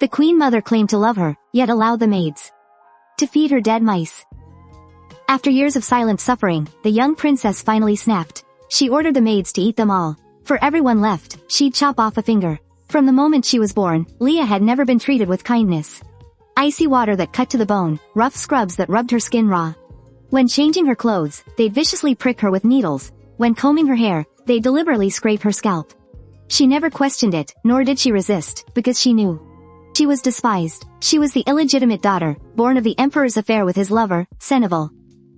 The queen mother claimed to love her, yet allowed the maids to feed her dead mice. After years of silent suffering, the young princess finally snapped. She ordered the maids to eat them all. For everyone left, she'd chop off a finger. From the moment she was born, Leah had never been treated with kindness. Icy water that cut to the bone, rough scrubs that rubbed her skin raw. When changing her clothes, they'd viciously prick her with needles. When combing her hair, they'd deliberately scrape her scalp. She never questioned it, nor did she resist, because she knew she was despised. She was the illegitimate daughter, born of the emperor's affair with his lover, Senneval.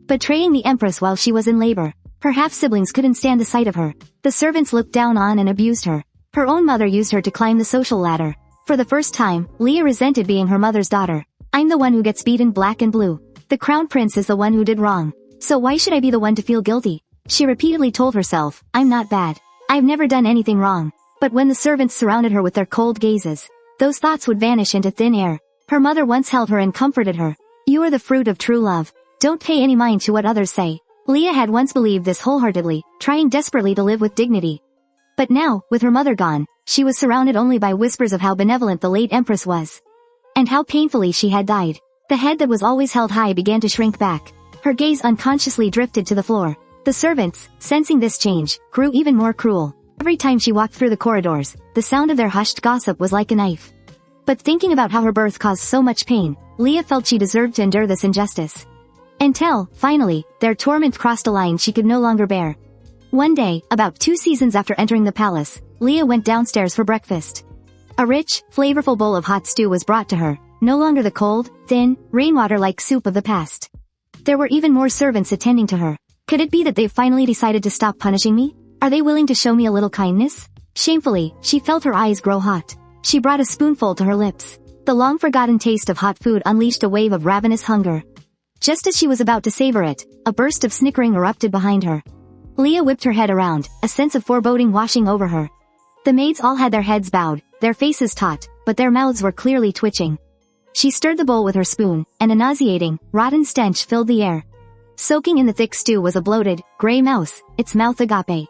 Betraying the empress while she was in labor. Her half-siblings couldn't stand the sight of her. The servants looked down on and abused her. Her own mother used her to climb the social ladder. For the first time, Leah resented being her mother's daughter. I'm the one who gets beaten black and blue. The crown prince is the one who did wrong. So why should I be the one to feel guilty? She repeatedly told herself, I'm not bad. I've never done anything wrong. But when the servants surrounded her with their cold gazes, those thoughts would vanish into thin air. Her mother once held her and comforted her. You are the fruit of true love. Don't pay any mind to what others say. Leah had once believed this wholeheartedly, trying desperately to live with dignity. But now, with her mother gone, she was surrounded only by whispers of how benevolent the late empress was. And how painfully she had died. The head that was always held high began to shrink back. Her gaze unconsciously drifted to the floor. The servants, sensing this change, grew even more cruel. Every time she walked through the corridors, the sound of their hushed gossip was like a knife. But thinking about how her birth caused so much pain, Leah felt she deserved to endure this injustice. Until, finally, their torment crossed a line she could no longer bear. One day, about 2 seasons after entering the palace, Leah went downstairs for breakfast. A rich, flavorful bowl of hot stew was brought to her, no longer the cold, thin, rainwater-like soup of the past. There were even more servants attending to her. Could it be that they've finally decided to stop punishing me? Are they willing to show me a little kindness? Shamefully, she felt her eyes grow hot. She brought a spoonful to her lips. The long-forgotten taste of hot food unleashed a wave of ravenous hunger. Just as she was about to savor it, a burst of snickering erupted behind her. Leah whipped her head around, a sense of foreboding washing over her. The maids all had their heads bowed, their faces taut, but their mouths were clearly twitching. She stirred the bowl with her spoon, and a nauseating, rotten stench filled the air. Soaking in the thick stew was a bloated, gray mouse, its mouth agape.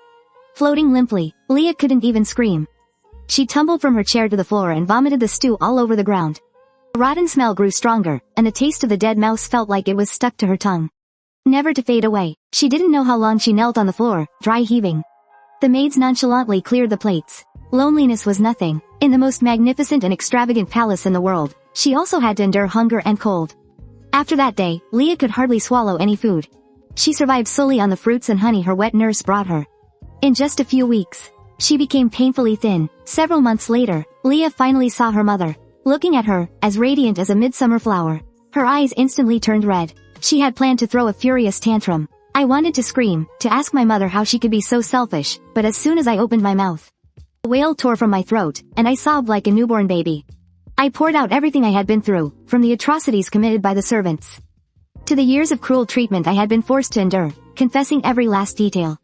Floating limply, Leah couldn't even scream. She tumbled from her chair to the floor and vomited the stew all over the ground. The rotten smell grew stronger, and the taste of the dead mouse felt like it was stuck to her tongue. Never to fade away. She didn't know how long she knelt on the floor, dry heaving. The maids nonchalantly cleared the plates. Loneliness was nothing. In the most magnificent and extravagant palace in the world, she also had to endure hunger and cold. After that day, Leah could hardly swallow any food. She survived solely on the fruits and honey her wet nurse brought her. In just a few weeks, she became painfully thin. Several months later, Leah finally saw her mother, looking at her, as radiant as a midsummer flower. Her eyes instantly turned red. She had planned to throw a furious tantrum. I wanted to scream, to ask my mother how she could be so selfish, but as soon as I opened my mouth, a wail tore from my throat, and I sobbed like a newborn baby. I poured out everything I had been through, from the atrocities committed by the servants, to the years of cruel treatment I had been forced to endure, confessing every last detail.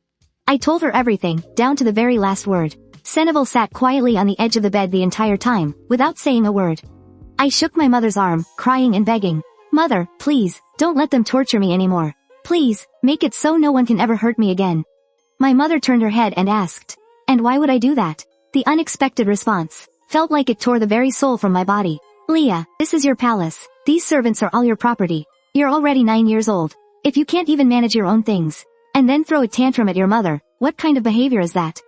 I told her everything, down to the very last word. Senneval sat quietly on the edge of the bed the entire time, without saying a word. I shook my mother's arm, crying and begging, Mother, please, don't let them torture me anymore. Please, make it so no one can ever hurt me again. My mother turned her head and asked, And why would I do that? The unexpected response felt like it tore the very soul from my body. Leah, this is your palace. These servants are all your property. You're already 9 years old. If you can't even manage your own things, and then throw a tantrum at your mother, what kind of behavior is that?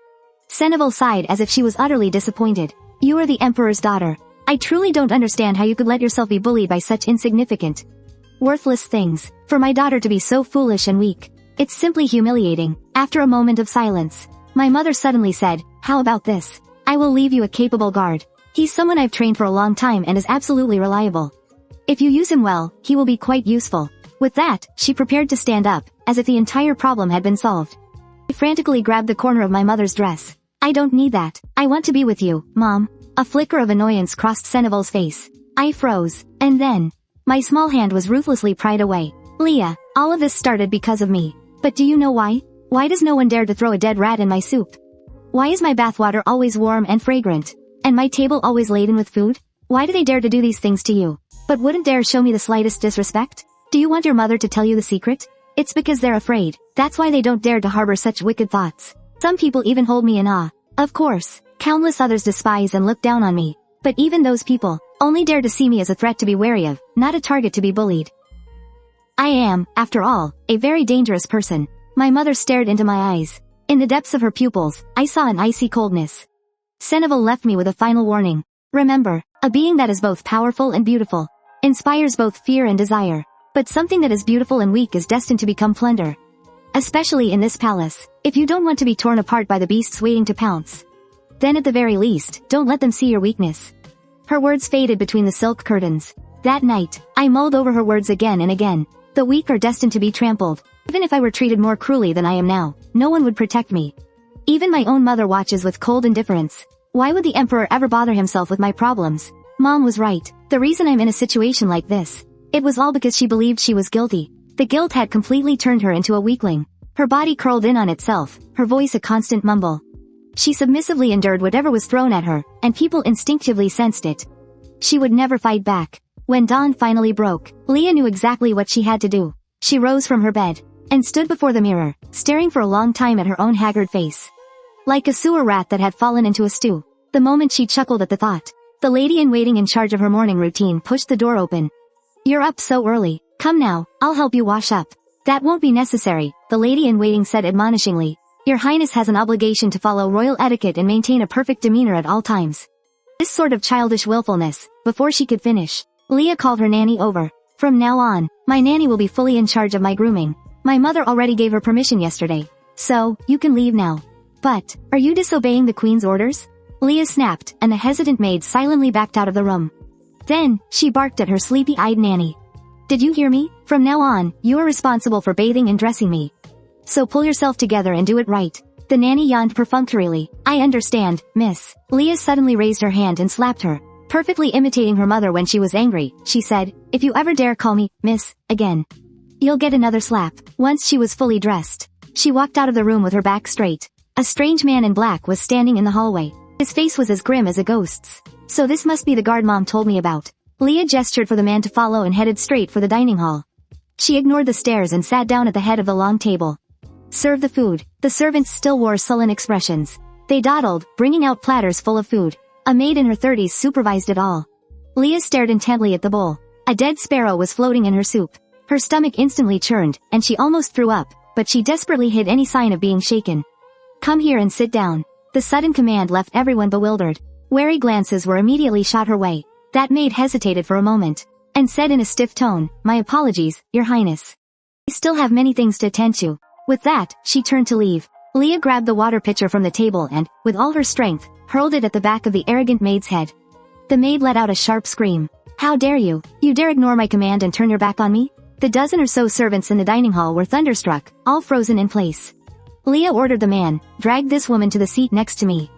Senneval sighed as if she was utterly disappointed. You are the emperor's daughter. I truly don't understand how you could let yourself be bullied by such insignificant, worthless things. For my daughter to be so foolish and weak, it's simply humiliating. After a moment of silence, my mother suddenly said, How about this? I will leave you a capable guard. He's someone I've trained for a long time and is absolutely reliable. If you use him well, he will be quite useful. With that, she prepared to stand up, as if the entire problem had been solved. I frantically grabbed the corner of my mother's dress. I don't need that. I want to be with you, Mom. A flicker of annoyance crossed Senneval's face. I froze. And then, my small hand was ruthlessly pried away. Leah, all of this started because of me. But do you know why? Why does no one dare to throw a dead rat in my soup? Why is my bathwater always warm and fragrant? And my table always laden with food? Why do they dare to do these things to you, but wouldn't dare show me the slightest disrespect? Do you want your mother to tell you the secret? It's because they're afraid. That's why they don't dare to harbor such wicked thoughts. Some people even hold me in awe. Of course, countless others despise and look down on me. But even those people, only dare to see me as a threat to be wary of, not a target to be bullied. I am, after all, a very dangerous person. My mother stared into my eyes. In the depths of her pupils, I saw an icy coldness. Seneval left me with a final warning. Remember, a being that is both powerful and beautiful inspires both fear and desire. But something that is beautiful and weak is destined to become plunder. Especially in this palace, if you don't want to be torn apart by the beasts waiting to pounce. Then at the very least, don't let them see your weakness. Her words faded between the silk curtains. That night, I mulled over her words again and again. The weak are destined to be trampled. Even if I were treated more cruelly than I am now, no one would protect me. Even my own mother watches with cold indifference. Why would the emperor ever bother himself with my problems? Mom was right. The reason I'm in a situation like this, it was all because she believed she was guilty. The guilt had completely turned her into a weakling. Her body curled in on itself, her voice a constant mumble. She submissively endured whatever was thrown at her, and people instinctively sensed it. She would never fight back. When dawn finally broke, Leah knew exactly what she had to do. She rose from her bed, and stood before the mirror, staring for a long time at her own haggard face. Like a sewer rat that had fallen into a stew. The moment she chuckled at the thought, the lady-in-waiting in charge of her morning routine pushed the door open. You're up so early. Come now, I'll help you wash up. That won't be necessary, the lady-in-waiting said admonishingly. Your Highness has an obligation to follow royal etiquette and maintain a perfect demeanor at all times. This sort of childish willfulness. Before she could finish, Leah called her nanny over. From now on, my nanny will be fully in charge of my grooming. My mother already gave her permission yesterday. So, you can leave now. But, are you disobeying the queen's orders? Leah snapped, and the hesitant maid silently backed out of the room. Then, she barked at her sleepy-eyed nanny. Did you hear me? From now on, you are responsible for bathing and dressing me. So pull yourself together and do it right. The nanny yawned perfunctorily. I understand, miss. Leah suddenly raised her hand and slapped her. Perfectly imitating her mother when she was angry, she said, if you ever dare call me, miss, again, you'll get another slap. Once she was fully dressed, she walked out of the room with her back straight. A strange man in black was standing in the hallway. His face was as grim as a ghost's. So this must be the guard Mom told me about. Leah gestured for the man to follow and headed straight for the dining hall. She ignored the stairs and sat down at the head of the long table. Serve the food. The servants still wore sullen expressions. They dawdled, bringing out platters full of food. A maid in her 30s supervised it all. Leah stared intently at the bowl. A dead sparrow was floating in her soup. Her stomach instantly churned, and she almost threw up, but she desperately hid any sign of being shaken. Come here and sit down. The sudden command left everyone bewildered. Wary glances were immediately shot her way. That maid hesitated for a moment, and said in a stiff tone, my apologies, your highness. I still have many things to attend to. With that, she turned to leave. Leah grabbed the water pitcher from the table and, with all her strength, hurled it at the back of the arrogant maid's head. The maid let out a sharp scream. How dare you? You dare ignore my command and turn your back on me? The dozen or so servants in the dining hall were thunderstruck, all frozen in place. Leah ordered the man, drag this woman to the seat next to me.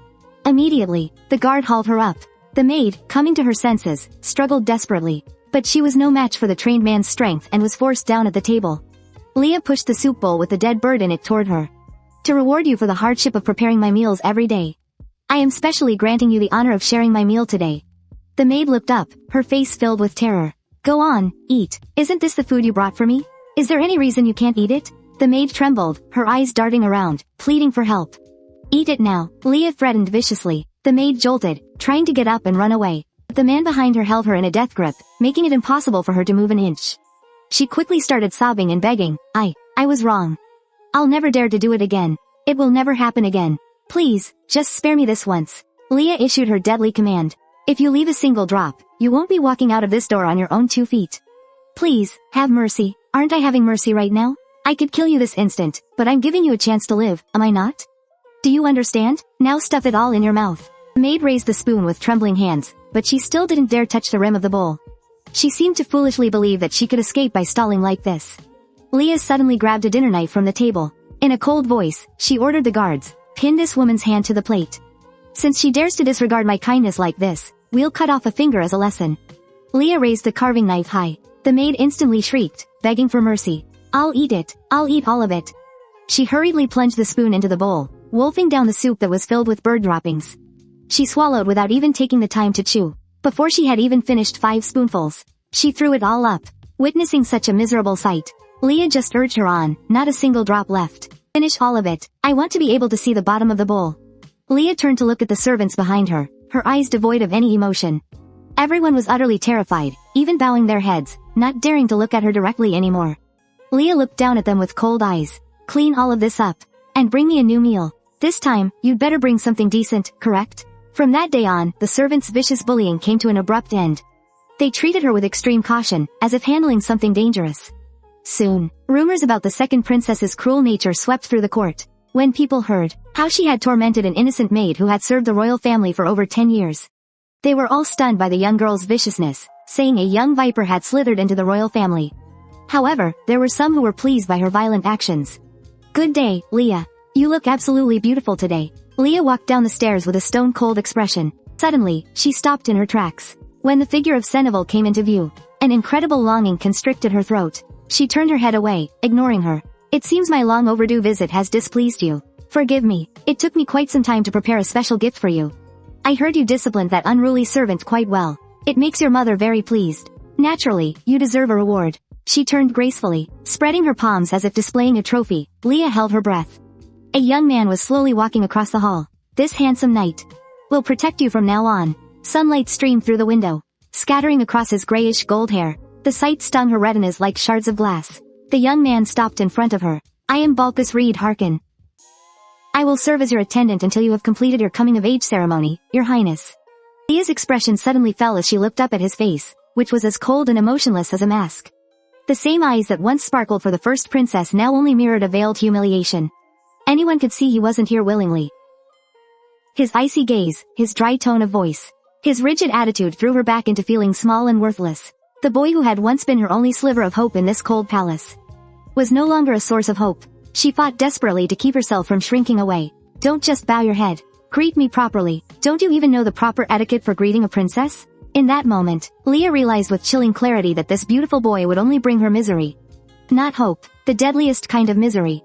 Immediately, the guard hauled her up. The maid, coming to her senses, struggled desperately, but she was no match for the trained man's strength and was forced down at the table. Leah pushed the soup bowl with the dead bird in it toward her. To reward you for the hardship of preparing my meals every day, I am specially granting you the honor of sharing my meal today. The maid looked up, her face filled with terror. Go on, eat. Isn't this the food you brought for me? Is there any reason you can't eat it? The maid trembled, her eyes darting around, pleading for help. Eat it now, Leah threatened viciously. The maid jolted, trying to get up and run away. But the man behind her held her in a death grip, making it impossible for her to move an inch. She quickly started sobbing and begging, I was wrong. I'll never dare to do it again. It will never happen again. Please, just spare me this once. Leah issued her deadly command. If you leave a single drop, you won't be walking out of this door on your own 2 feet. Please, have mercy. Aren't I having mercy right now? I could kill you this instant, but I'm giving you a chance to live, am I not? Do you understand? Now stuff it all in your mouth. The maid raised the spoon with trembling hands, but she still didn't dare touch the rim of the bowl. She seemed to foolishly believe that she could escape by stalling like this. Leah suddenly grabbed a dinner knife from the table. In a cold voice, she ordered the guards, pin this woman's hand to the plate. Since she dares to disregard my kindness like this, we'll cut off a finger as a lesson. Leah raised the carving knife high. The maid instantly shrieked, begging for mercy. I'll eat it. I'll eat all of it. She hurriedly plunged the spoon into the bowl, wolfing down the soup that was filled with bird droppings. She swallowed without even taking the time to chew. Before she had even finished 5 spoonfuls, she threw it all up. Witnessing such a miserable sight, Leah just urged her on, not a single drop left. Finish all of it. I want to be able to see the bottom of the bowl. Leah turned to look at the servants behind her, her eyes devoid of any emotion. Everyone was utterly terrified, even bowing their heads, not daring to look at her directly anymore. Leah looked down at them with cold eyes. Clean all of this up. And bring me a new meal. This time, you'd better bring something decent, correct? From that day on, the servants' vicious bullying came to an abrupt end. They treated her with extreme caution, as if handling something dangerous. Soon, rumors about the second princess's cruel nature swept through the court. When people heard how she had tormented an innocent maid who had served the royal family for over 10 years, they were all stunned by the young girl's viciousness, saying a young viper had slithered into the royal family. However, there were some who were pleased by her violent actions. Good day, Leah. You look absolutely beautiful today. Leah walked down the stairs with a stone-cold expression. Suddenly, she stopped in her tracks. When the figure of Seneval came into view, an incredible longing constricted her throat. She turned her head away, ignoring her. It seems my long overdue visit has displeased you. Forgive me. It took me quite some time to prepare a special gift for you. I heard you disciplined that unruly servant quite well. It makes your mother very pleased. Naturally, you deserve a reward. She turned gracefully, spreading her palms as if displaying a trophy. Leah held her breath. A young man was slowly walking across the hall. This handsome knight will protect you from now on. Sunlight streamed through the window, scattering across his grayish gold hair. The sight stung her retinas like shards of glass. The young man stopped in front of her. I am Balkis Reed Harkin. I will serve as your attendant until you have completed your coming-of-age ceremony, Your Highness. Leah's expression suddenly fell as she looked up at his face, which was as cold and emotionless as a mask. The same eyes that once sparkled for the first princess now only mirrored a veiled humiliation. Anyone could see he wasn't here willingly. His icy gaze, his dry tone of voice, his rigid attitude threw her back into feeling small and worthless. The boy who had once been her only sliver of hope in this cold palace was no longer a source of hope. She fought desperately to keep herself from shrinking away. Don't just bow your head. Greet me properly. Don't you even know the proper etiquette for greeting a princess? In that moment, Leah realized with chilling clarity that this beautiful boy would only bring her misery. Not hope, the deadliest kind of misery.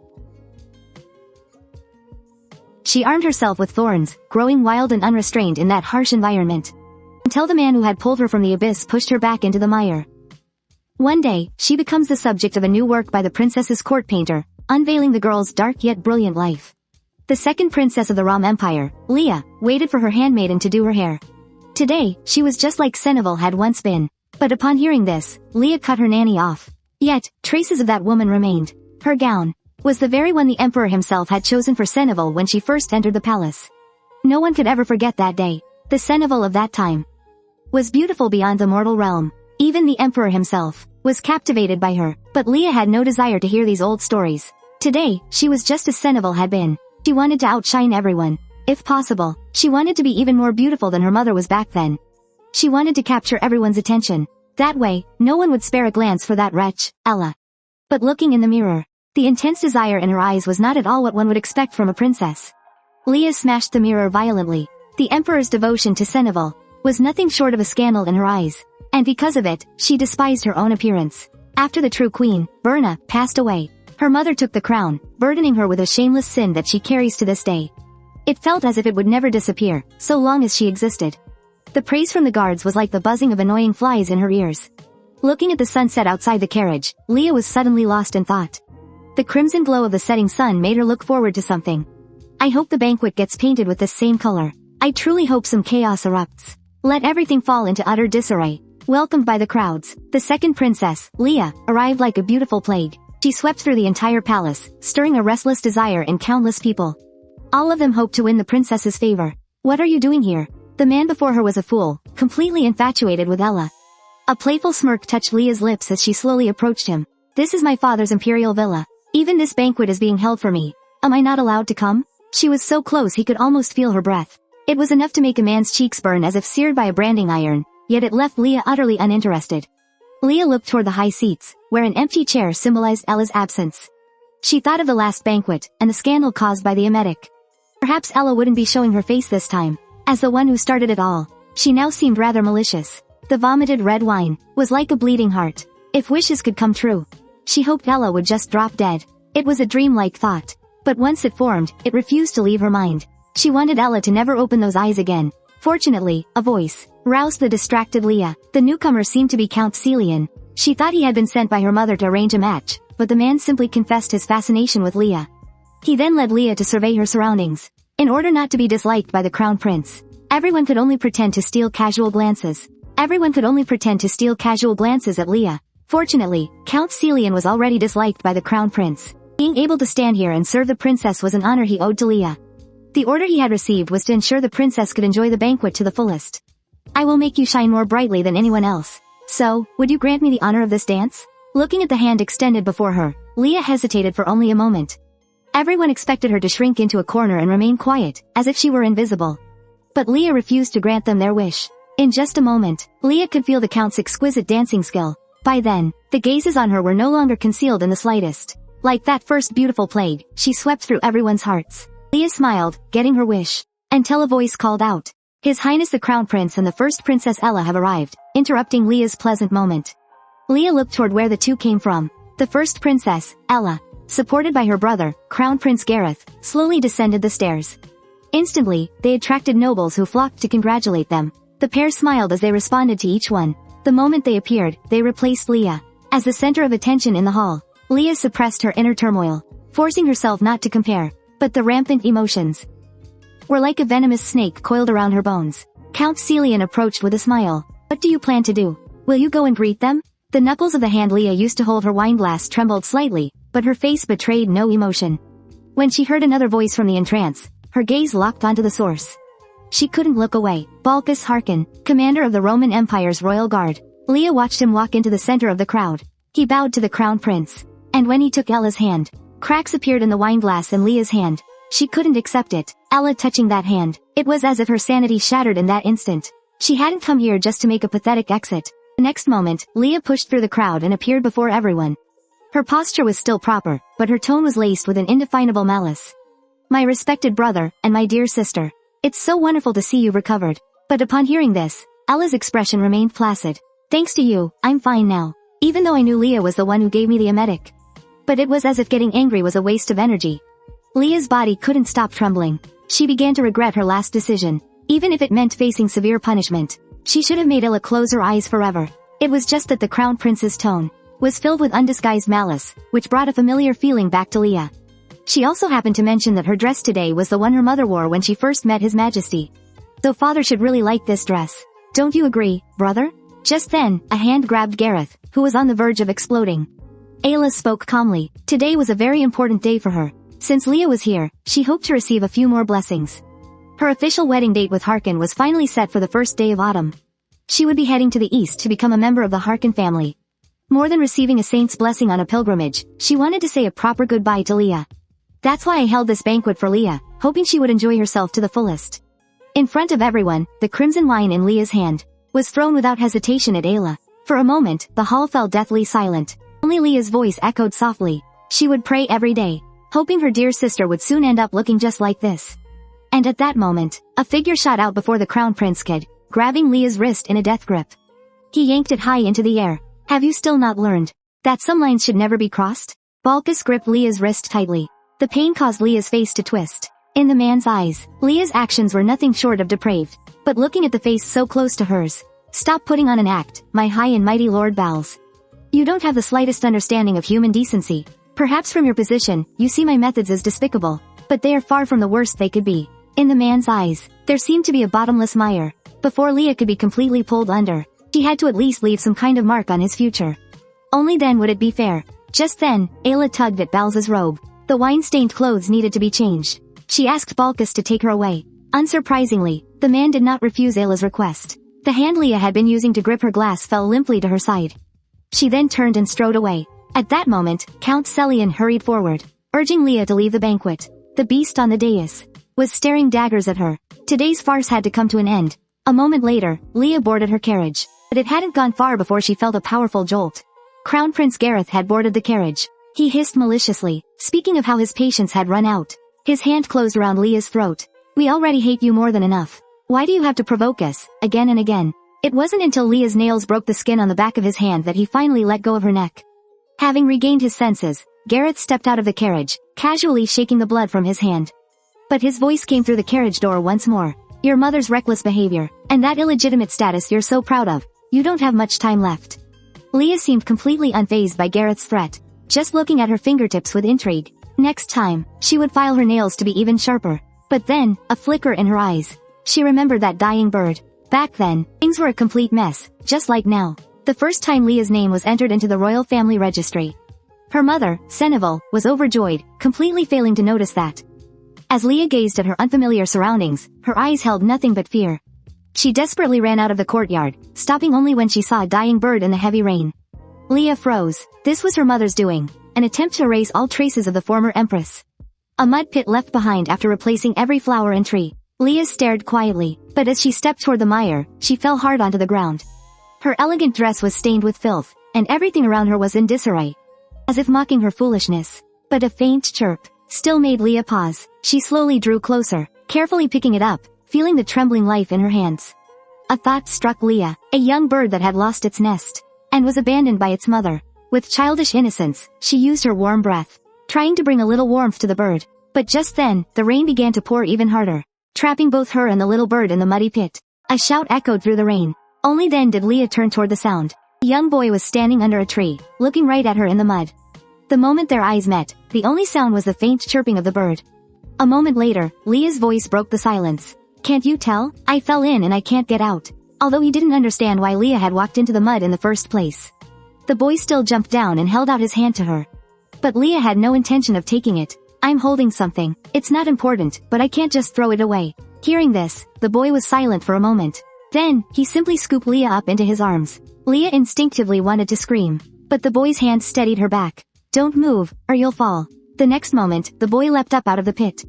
She armed herself with thorns, growing wild and unrestrained in that harsh environment, until the man who had pulled her from the abyss pushed her back into the mire. One day, she becomes the subject of a new work by the princess's court painter, unveiling the girl's dark yet brilliant life. The second princess of the Rom Empire, Leah, waited for her handmaiden to do her hair. Today, she was just like Seneval had once been. But upon hearing this, Leah cut her nanny off. Yet, traces of that woman remained. Her gown was the very one the emperor himself had chosen for Seneval when she first entered the palace. No one could ever forget that day. The Seneval of that time was beautiful beyond the mortal realm. Even the emperor himself was captivated by her, but Leah had no desire to hear these old stories. Today, she was just as Seneval had been. She wanted to outshine everyone. If possible, she wanted to be even more beautiful than her mother was back then. She wanted to capture everyone's attention. That way, no one would spare a glance for that wretch, Ella. But looking in the mirror, the intense desire in her eyes was not at all what one would expect from a princess. Leah smashed the mirror violently. The emperor's devotion to Seneval was nothing short of a scandal in her eyes, and because of it, she despised her own appearance. After the true queen, Berna, passed away, her mother took the crown, burdening her with a shameless sin that she carries to this day. It felt as if it would never disappear, so long as she existed. The praise from the guards was like the buzzing of annoying flies in her ears. Looking at the sunset outside the carriage, Leah was suddenly lost in thought. The crimson glow of the setting sun made her look forward to something. I hope the banquet gets painted with this same color. I truly hope some chaos erupts. Let everything fall into utter disarray. Welcomed by the crowds, the second princess, Leah, arrived like a beautiful plague. She swept through the entire palace, stirring a restless desire in countless people. All of them hoped to win the princess's favor. What are you doing here? The man before her was a fool, completely infatuated with Ella. A playful smirk touched Leah's lips as she slowly approached him. This is my father's imperial villa. Even this banquet is being held for me. Am I not allowed to come? She was so close he could almost feel her breath. It was enough to make a man's cheeks burn as if seared by a branding iron, yet it left Leah utterly uninterested. Leah looked toward the high seats, where an empty chair symbolized Ella's absence. She thought of the last banquet, and the scandal caused by the emetic. Perhaps Ella wouldn't be showing her face this time. As the one who started it all, she now seemed rather malicious. The vomited red wine was like a bleeding heart. If wishes could come true, she hoped Ella would just drop dead. It was a dreamlike thought. But once it formed, it refused to leave her mind. She wanted Ella to never open those eyes again. Fortunately, a voice roused the distracted Leah. The newcomer seemed to be Count Celian. She thought he had been sent by her mother to arrange a match, but the man simply confessed his fascination with Leah. He then led Leah to survey her surroundings. In order not to be disliked by the crown prince, everyone could only pretend to steal casual glances. Everyone could only pretend to steal casual glances at Leah. Fortunately, Count Celian was already disliked by the crown prince. Being able to stand here and serve the princess was an honor he owed to Leah. The order he had received was to ensure the princess could enjoy the banquet to the fullest. I will make you shine more brightly than anyone else. So, would you grant me the honor of this dance? Looking at the hand extended before her, Leah hesitated for only a moment. Everyone expected her to shrink into a corner and remain quiet, as if she were invisible. But Leah refused to grant them their wish. In just a moment, Leah could feel the Count's exquisite dancing skill. By then, the gazes on her were no longer concealed in the slightest. Like that first beautiful plague, she swept through everyone's hearts. Leah smiled, getting her wish. Until a voice called out. His Highness the Crown Prince and the first Princess Ella have arrived, interrupting Leah's pleasant moment. Leah looked toward where the two came from. The first princess, Ella, supported by her brother, Crown Prince Gareth, slowly descended the stairs. Instantly, they attracted nobles who flocked to congratulate them. The pair smiled as they responded to each one. The moment they appeared, they replaced Leah as the center of attention in the hall. Leah suppressed her inner turmoil, forcing herself not to compare, but the rampant emotions were like a venomous snake coiled around her bones. Count Celian approached with a smile. What do you plan to do? Will you go and greet them? The knuckles of the hand Leah used to hold her wineglass trembled slightly, but her face betrayed no emotion. When she heard another voice from the entrance, her gaze locked onto the source. She couldn't look away. Balcus Harkin, commander of the Roman Empire's royal guard. Leah watched him walk into the center of the crowd. He bowed to the crown prince. And when he took Ella's hand, cracks appeared in the wineglass in Leah's hand. She couldn't accept it. Ella touching that hand. It was as if her sanity shattered in that instant. She hadn't come here just to make a pathetic exit. The next moment, Leah pushed through the crowd and appeared before everyone. Her posture was still proper, but her tone was laced with an indefinable malice. My respected brother, and my dear sister. It's so wonderful to see you recovered. But upon hearing this, Ella's expression remained placid. Thanks to you, I'm fine now. Even though I knew Leah was the one who gave me the emetic. But it was as if getting angry was a waste of energy. Leah's body couldn't stop trembling. She began to regret her last decision. Even if it meant facing severe punishment, she should have made Ella close her eyes forever. It was just that the crown prince's tone was filled with undisguised malice, which brought a familiar feeling back to Leah. She also happened to mention that her dress today was the one her mother wore when she first met His Majesty. Though father should really like this dress. Don't you agree, brother? Just then, a hand grabbed Gareth, who was on the verge of exploding. Ayla spoke calmly. Today was a very important day for her. Since Leah was here, she hoped to receive a few more blessings. Her official wedding date with Harkin was finally set for the first day of autumn. She would be heading to the east to become a member of the Harkin family. More than receiving a saint's blessing on a pilgrimage, she wanted to say a proper goodbye to Leah. That's why I held this banquet for Leah, hoping she would enjoy herself to the fullest. In front of everyone, the crimson wine in Leah's hand was thrown without hesitation at Ayla. For a moment, the hall fell deathly silent. Only Leah's voice echoed softly. She would pray every day, hoping her dear sister would soon end up looking just like this. And at that moment, a figure shot out before the crown prince could, grabbing Leah's wrist in a death grip. He yanked it high into the air. Have you still not learned that some lines should never be crossed? Balcus gripped Leah's wrist tightly. The pain caused Leah's face to twist. In the man's eyes, Leah's actions were nothing short of depraved. But looking at the face so close to hers, stop putting on an act, my high and mighty Lord Bowles. You don't have the slightest understanding of human decency. Perhaps from your position, you see my methods as despicable, but they are far from the worst they could be. In the man's eyes, there seemed to be a bottomless mire. Before Leah could be completely pulled under, she had to at least leave some kind of mark on his future. Only then would it be fair. Just then, Ayla tugged at Bowles' robe. The wine-stained clothes needed to be changed. She asked Balcus to take her away. Unsurprisingly, the man did not refuse Ayla's request. The hand Leah had been using to grip her glass fell limply to her side. She then turned and strode away. At that moment, Count Celian hurried forward, urging Leah to leave the banquet. The beast on the dais was staring daggers at her. Today's farce had to come to an end. A moment later, Leah boarded her carriage. But it hadn't gone far before she felt a powerful jolt. Crown Prince Gareth had boarded the carriage. He hissed maliciously, speaking of how his patience had run out. His hand closed around Leah's throat. We already hate you more than enough. Why do you have to provoke us, again and again? It wasn't until Leah's nails broke the skin on the back of his hand that he finally let go of her neck. Having regained his senses, Gareth stepped out of the carriage, casually shaking the blood from his hand. But his voice came through the carriage door once more. Your mother's reckless behavior, and that illegitimate status you're so proud of, you don't have much time left. Leah seemed completely unfazed by Gareth's threat, just looking at her fingertips with intrigue. Next time, she would file her nails to be even sharper. But then, a flicker in her eyes. She remembered that dying bird. Back then, things were a complete mess, just like now. The first time Leah's name was entered into the royal family registry. Her mother, Seneval, was overjoyed, completely failing to notice that. As Leah gazed at her unfamiliar surroundings, her eyes held nothing but fear. She desperately ran out of the courtyard, stopping only when she saw a dying bird in the heavy rain. Leah froze. This was her mother's doing, an attempt to erase all traces of the former empress. A mud pit left behind after replacing every flower and tree. Leah stared quietly, but as she stepped toward the mire, she fell hard onto the ground. Her elegant dress was stained with filth, and everything around her was in disarray. As if mocking her foolishness. But a faint chirp still made Leah pause. She slowly drew closer, carefully picking it up, feeling the trembling life in her hands. A thought struck Leah, a young bird that had lost its nest, and was abandoned by its mother. With childish innocence, she used her warm breath, trying to bring a little warmth to the bird. But just then, the rain began to pour even harder, trapping both her and the little bird in the muddy pit. A shout echoed through the rain. Only then did Leah turn toward the sound. A young boy was standing under a tree, looking right at her in the mud. The moment their eyes met, the only sound was the faint chirping of the bird. A moment later, Leah's voice broke the silence. "Can't you tell? I fell in and I can't get out." Although he didn't understand why Leah had walked into the mud in the first place. The boy still jumped down and held out his hand to her. But Leah had no intention of taking it. "I'm holding something. It's not important, but I can't just throw it away." Hearing this, the boy was silent for a moment. Then, he simply scooped Leah up into his arms. Leah instinctively wanted to scream, but the boy's hand steadied her back. "Don't move, or you'll fall." The next moment, the boy leapt up out of the pit.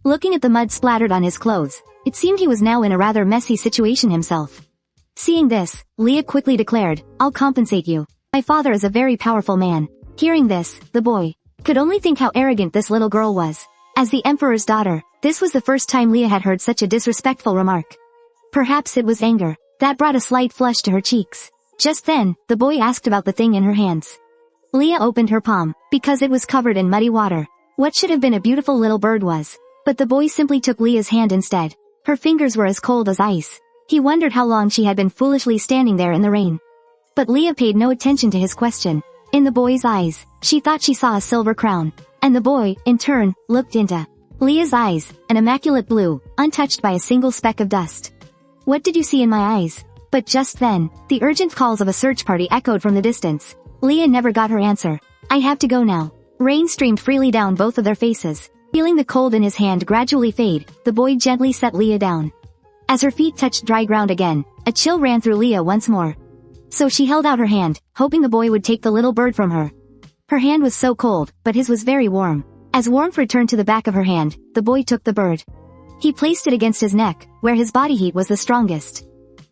Looking at the mud splattered on his clothes, it seemed he was now in a rather messy situation himself. Seeing this, Leah quickly declared, "I'll compensate you. My father is a very powerful man." Hearing this, the boy could only think how arrogant this little girl was. As the emperor's daughter, this was the first time Leah had heard such a disrespectful remark. Perhaps it was anger that brought a slight flush to her cheeks. Just then, the boy asked about the thing in her hands. Leah opened her palm, because it was covered in muddy water. What should have been a beautiful little bird was. But the boy simply took Leah's hand instead. Her fingers were as cold as ice. He wondered how long she had been foolishly standing there in the rain. But Leah paid no attention to his question. In the boy's eyes, she thought she saw a silver crown. And the boy, in turn, looked into Leah's eyes, an immaculate blue, untouched by a single speck of dust. "What did you see in my eyes?" But just then, the urgent calls of a search party echoed from the distance. Leah never got her answer. "I have to go now." Rain streamed freely down both of their faces. Feeling the cold in his hand gradually fade, the boy gently set Leah down. As her feet touched dry ground again, a chill ran through Leah once more. So she held out her hand, hoping the boy would take the little bird from her. Her hand was so cold, but his was very warm. As warmth returned to the back of her hand, the boy took the bird. He placed it against his neck, where his body heat was the strongest.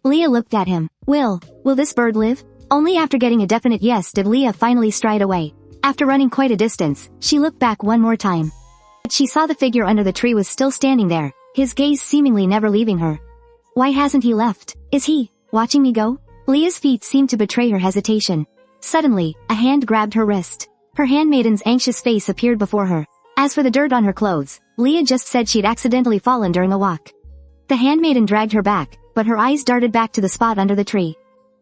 Leah looked at him. Will this bird live?" Only after getting a definite yes did Leah finally stride away. After running quite a distance, she looked back one more time. But she saw the figure under the tree was still standing there, his gaze seemingly never leaving her. Why hasn't he left? Is he watching me go? Leah's feet seemed to betray her hesitation. Suddenly, a hand grabbed her wrist. Her handmaiden's anxious face appeared before her. As for the dirt on her clothes, Leah just said she'd accidentally fallen during a walk. The handmaiden dragged her back, but her eyes darted back to the spot under the tree.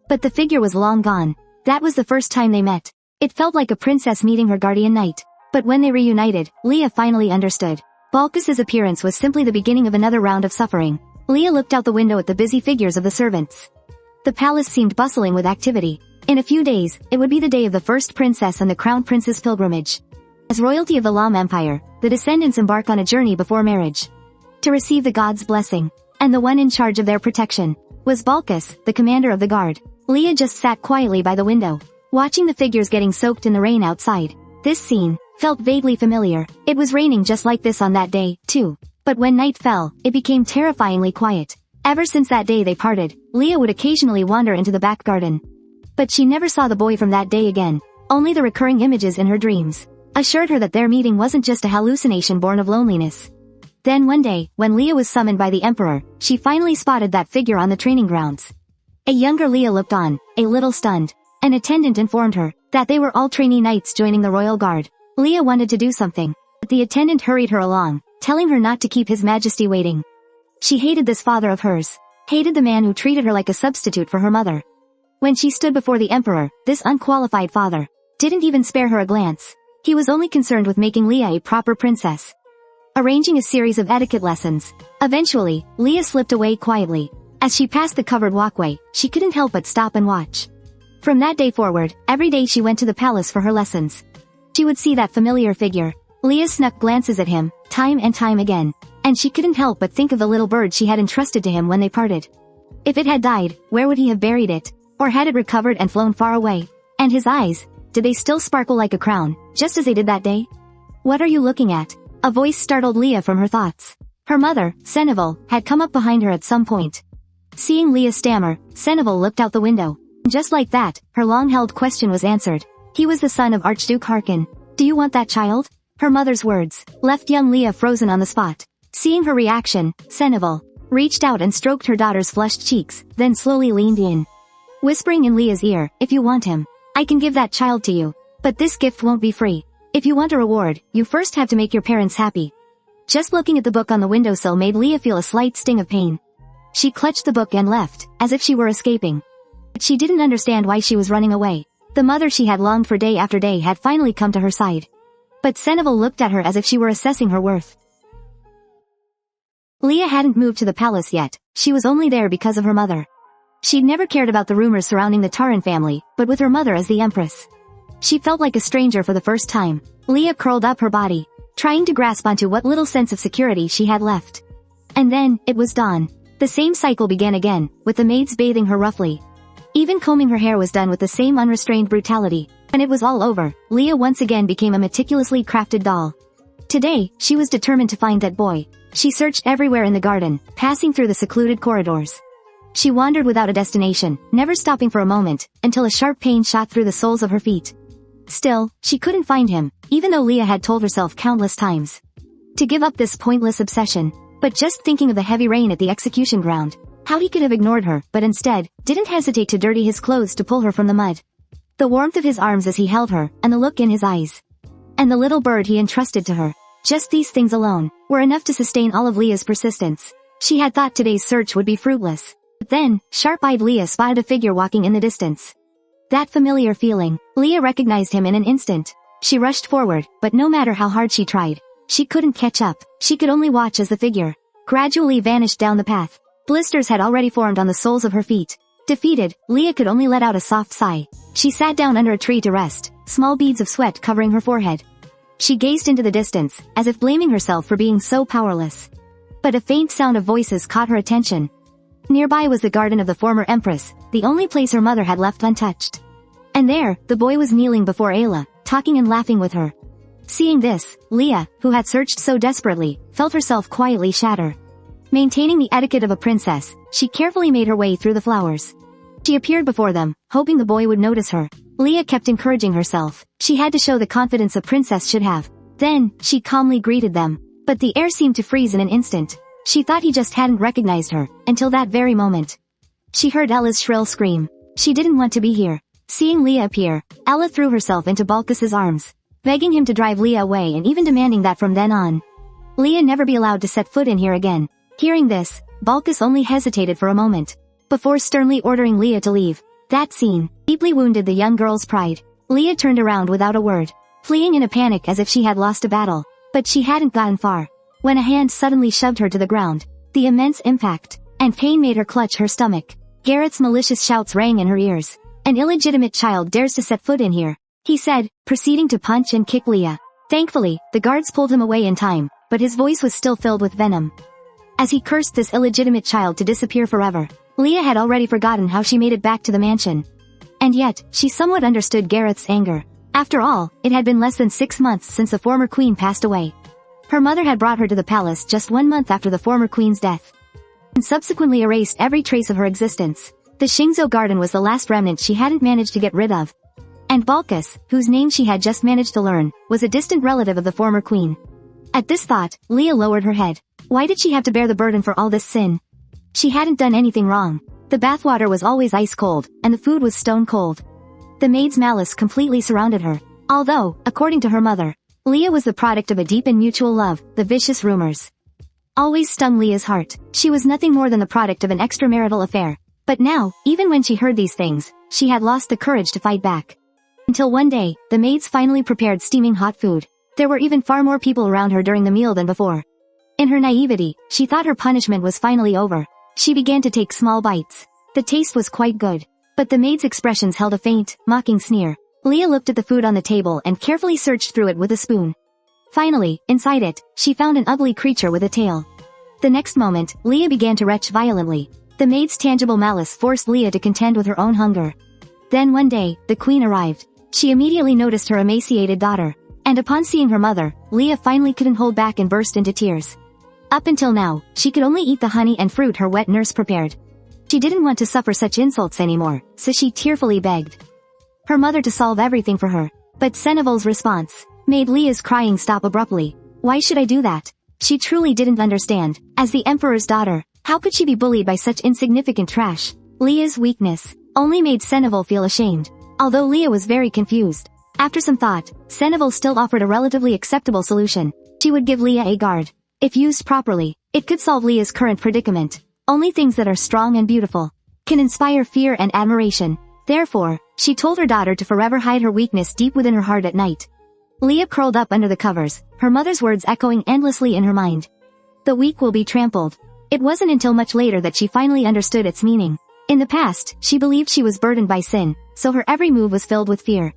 But the figure was long gone. That was the first time they met. It felt like a princess meeting her guardian knight. But when they reunited, Leah finally understood. Balkis's appearance was simply the beginning of another round of suffering. Leah looked out the window at the busy figures of the servants. The palace seemed bustling with activity. In a few days, it would be the day of the first princess and the crown prince's pilgrimage. As royalty of the Lam Empire, the descendants embark on a journey before marriage. To receive the god's blessing. And the one in charge of their protection was Balkis, the commander of the guard. Leah just sat quietly by the window, watching the figures getting soaked in the rain outside. This scene felt vaguely familiar. It was raining just like this on that day, too. But when night fell, it became terrifyingly quiet. Ever since that day they parted, Leah would occasionally wander into the back garden. But she never saw the boy from that day again. Only the recurring images in her dreams assured her that their meeting wasn't just a hallucination born of loneliness. Then one day, when Leah was summoned by the emperor, she finally spotted that figure on the training grounds. A younger Leah looked on, a little stunned. An attendant informed her that they were all trainee knights joining the royal guard. Leah wanted to do something, but the attendant hurried her along, telling her not to keep his majesty waiting. She hated this father of hers, hated the man who treated her like a substitute for her mother. When she stood before the emperor, this unqualified father didn't even spare her a glance. He was only concerned with making Leah a proper princess. Arranging a series of etiquette lessons. Eventually, Leah slipped away quietly. As she passed the covered walkway, she couldn't help but stop and watch. From that day forward, every day she went to the palace for her lessons. She would see that familiar figure. Leah snuck glances at him, time and time again, and she couldn't help but think of the little bird she had entrusted to him when they parted. If it had died, where would he have buried it? Or had it recovered and flown far away? And his eyes, did they still sparkle like a crown, just as they did that day? "What are you looking at?" A voice startled Leah from her thoughts. Her mother, Seneval, had come up behind her at some point. Seeing Leah stammer, Seneval looked out the window. Just like that, her long-held question was answered. He was the son of Archduke Harkin. "Do you want that child?" Her mother's words left young Leah frozen on the spot. Seeing her reaction, Seneval reached out and stroked her daughter's flushed cheeks, then slowly leaned in, whispering in Leah's ear, "If you want him, I can give that child to you. But this gift won't be free. If you want a reward, you first have to make your parents happy." Just looking at the book on the windowsill made Leah feel a slight sting of pain. She clutched the book and left, as if she were escaping. But she didn't understand why she was running away. The mother she had longed for day after day had finally come to her side. But Seneval looked at her as if she were assessing her worth. Leah hadn't moved to the palace yet. She was only there because of her mother. She'd never cared about the rumors surrounding the Taran family, but with her mother as the empress, she felt like a stranger for the first time. Leah curled up her body, trying to grasp onto what little sense of security she had left. And then, it was dawn. The same cycle began again, with the maids bathing her roughly. Even combing her hair was done with the same unrestrained brutality. When it was all over, Leah once again became a meticulously crafted doll. Today, she was determined to find that boy. She searched everywhere in the garden, passing through the secluded corridors. She wandered without a destination, never stopping for a moment, until a sharp pain shot through the soles of her feet. Still, she couldn't find him, even though Leah had told herself countless times to give up this pointless obsession. But just thinking of the heavy rain at the execution ground, how he could have ignored her, but instead, didn't hesitate to dirty his clothes to pull her from the mud. The warmth of his arms as he held her, and the look in his eyes, and the little bird he entrusted to her, just these things alone, were enough to sustain all of Leah's persistence. She had thought today's search would be fruitless. But then, sharp-eyed Leah spotted a figure walking in the distance. That familiar feeling, Leah recognized him in an instant. She rushed forward, but no matter how hard she tried, she couldn't catch up. She could only watch as the figure gradually vanished down the path. Blisters had already formed on the soles of her feet. Defeated, Leah could only let out a soft sigh. She sat down under a tree to rest, small beads of sweat covering her forehead. She gazed into the distance, as if blaming herself for being so powerless. But a faint sound of voices caught her attention. Nearby was the garden of the former empress, the only place her mother had left untouched. And there, the boy was kneeling before Ayla, talking and laughing with her. Seeing this, Leah, who had searched so desperately, felt herself quietly shatter. Maintaining the etiquette of a princess, she carefully made her way through the flowers. She appeared before them, hoping the boy would notice her. Leah kept encouraging herself. She had to show the confidence a princess should have. Then, she calmly greeted them. But the air seemed to freeze in an instant. She thought he just hadn't recognized her, until that very moment. She heard Ella's shrill scream. She didn't want to be here. Seeing Leah appear, Ella threw herself into Balkis's arms, begging him to drive Leah away and even demanding that from then on, Leah never be allowed to set foot in here again. Hearing this, Balkis only hesitated for a moment, before sternly ordering Leah to leave. That scene deeply wounded the young girl's pride. Leah turned around without a word, fleeing in a panic as if she had lost a battle. But she hadn't gotten far, when a hand suddenly shoved her to the ground. The immense impact and pain made her clutch her stomach. Garrett's malicious shouts rang in her ears. "An illegitimate child dares to set foot in here," he said, proceeding to punch and kick Leah. Thankfully, the guards pulled him away in time, but his voice was still filled with venom. As he cursed this illegitimate child to disappear forever, Leah had already forgotten how she made it back to the mansion. And yet, she somewhat understood Garrett's anger. After all, it had been less than 6 months since the former queen passed away. Her mother had brought her to the palace just 1 month after the former queen's death, and subsequently erased every trace of her existence. The Shingzhou garden was the last remnant she hadn't managed to get rid of. And Balkis, whose name she had just managed to learn, was a distant relative of the former queen. At this thought, Leah lowered her head. Why did she have to bear the burden for all this sin? She hadn't done anything wrong. The bathwater was always ice cold, and the food was stone cold. The maid's malice completely surrounded her. Although, according to her mother, Leah was the product of a deep and mutual love, the vicious rumors always stung Leah's heart. She was nothing more than the product of an extramarital affair. But now, even when she heard these things, she had lost the courage to fight back. Until one day, the maids finally prepared steaming hot food. There were even far more people around her during the meal than before. In her naivety, she thought her punishment was finally over. She began to take small bites. The taste was quite good. But the maid's expressions held a faint, mocking sneer. Leah looked at the food on the table and carefully searched through it with a spoon. Finally, inside it, she found an ugly creature with a tail. The next moment, Leah began to retch violently. The maid's tangible malice forced Leah to contend with her own hunger. Then one day, the queen arrived. She immediately noticed her emaciated daughter. And upon seeing her mother, Leah finally couldn't hold back and burst into tears. Up until now, she could only eat the honey and fruit her wet nurse prepared. She didn't want to suffer such insults anymore, so she tearfully begged her mother to solve everything for her. But Seneval's response made Leah's crying stop abruptly. Why should I do that? She truly didn't understand. As the emperor's daughter, how could she be bullied by such insignificant trash? Leah's weakness only made Seneval feel ashamed. Although Leah was very confused. After some thought, Seneval still offered a relatively acceptable solution. She would give Leah a guard. If used properly, it could solve Leah's current predicament. Only things that are strong and beautiful can inspire fear and admiration. Therefore, she told her daughter to forever hide her weakness deep within her heart at night. Leah curled up under the covers, her mother's words echoing endlessly in her mind. The weak will be trampled. It wasn't until much later that she finally understood its meaning. In the past, she believed she was burdened by sin, so her every move was filled with fear.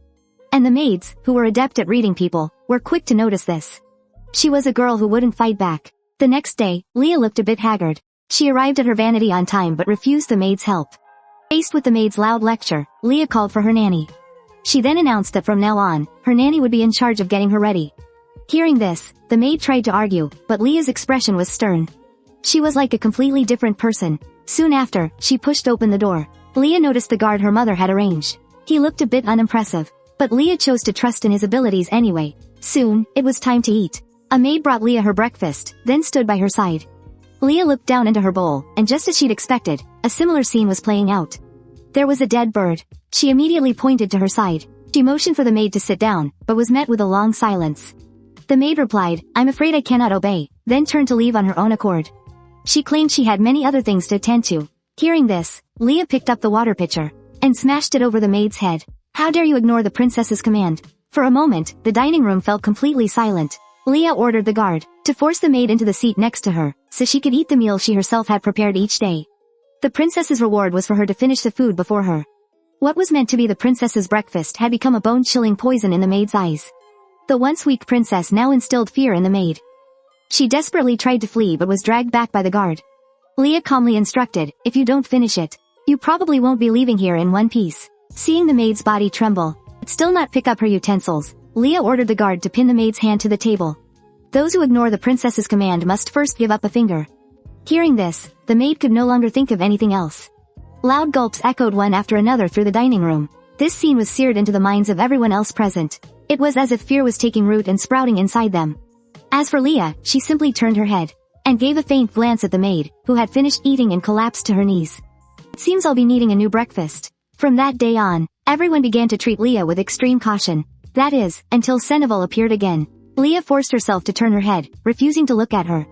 And the maids, who were adept at reading people, were quick to notice this. She was a girl who wouldn't fight back. The next day, Leah looked a bit haggard. She arrived at her vanity on time but refused the maid's help. Faced with the maid's loud lecture, Leah called for her nanny. She then announced that from now on, her nanny would be in charge of getting her ready. Hearing this, the maid tried to argue, but Leah's expression was stern. She was like a completely different person. Soon after, she pushed open the door. Leah noticed the guard her mother had arranged. He looked a bit unimpressive, but Leah chose to trust in his abilities anyway. Soon, it was time to eat. A maid brought Leah her breakfast, then stood by her side. Leah looked down into her bowl, and just as she'd expected, a similar scene was playing out. There was a dead bird. She immediately pointed to her side. She motioned for the maid to sit down, but was met with a long silence. The maid replied, "I'm afraid I cannot obey," then turned to leave on her own accord. She claimed she had many other things to attend to. Hearing this, Leah picked up the water pitcher and smashed it over the maid's head. "How dare you ignore the princess's command?" For a moment, the dining room felt completely silent. Leah ordered the guard to force the maid into the seat next to her, so she could eat the meal she herself had prepared each day. The princess's reward was for her to finish the food before her. What was meant to be the princess's breakfast had become a bone-chilling poison in the maid's eyes. The once weak princess now instilled fear in the maid. She desperately tried to flee but was dragged back by the guard. Leah calmly instructed, "If you don't finish it, you probably won't be leaving here in one piece." Seeing the maid's body tremble, but still not pick up her utensils, Leah ordered the guard to pin the maid's hand to the table. Those who ignore the princess's command must first give up a finger. Hearing this, the maid could no longer think of anything else. Loud gulps echoed one after another through the dining room. This scene was seared into the minds of everyone else present. It was as if fear was taking root and sprouting inside them. As for Leah, she simply turned her head and gave a faint glance at the maid, who had finished eating and collapsed to her knees. "It seems I'll be needing a new breakfast." From that day on, everyone began to treat Leah with extreme caution. That is, until Seneval appeared again. Leah forced herself to turn her head, refusing to look at her.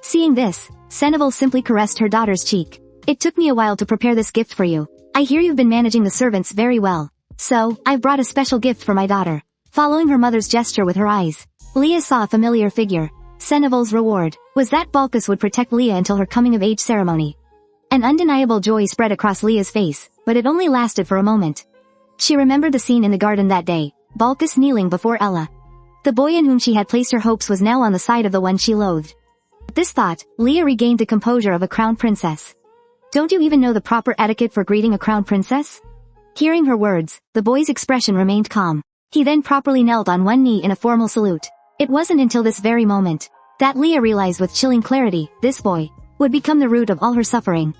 Seeing this, Seneval simply caressed her daughter's cheek. "It took me a while to prepare this gift for you. I hear you've been managing the servants very well. So, I've brought a special gift for my daughter." Following her mother's gesture with her eyes, Leah saw a familiar figure. Seneval's reward was that Balkis would protect Leah until her coming-of-age ceremony. An undeniable joy spread across Leah's face, but it only lasted for a moment. She remembered the scene in the garden that day, Balkis kneeling before Ella. The boy in whom she had placed her hopes was now on the side of the one she loathed. At this thought, Leah regained the composure of a crown princess. "Don't you even know the proper etiquette for greeting a crown princess?" Hearing her words, the boy's expression remained calm. He then properly knelt on one knee in a formal salute. It wasn't until this very moment that Leah realized with chilling clarity, this boy would become the root of all her suffering.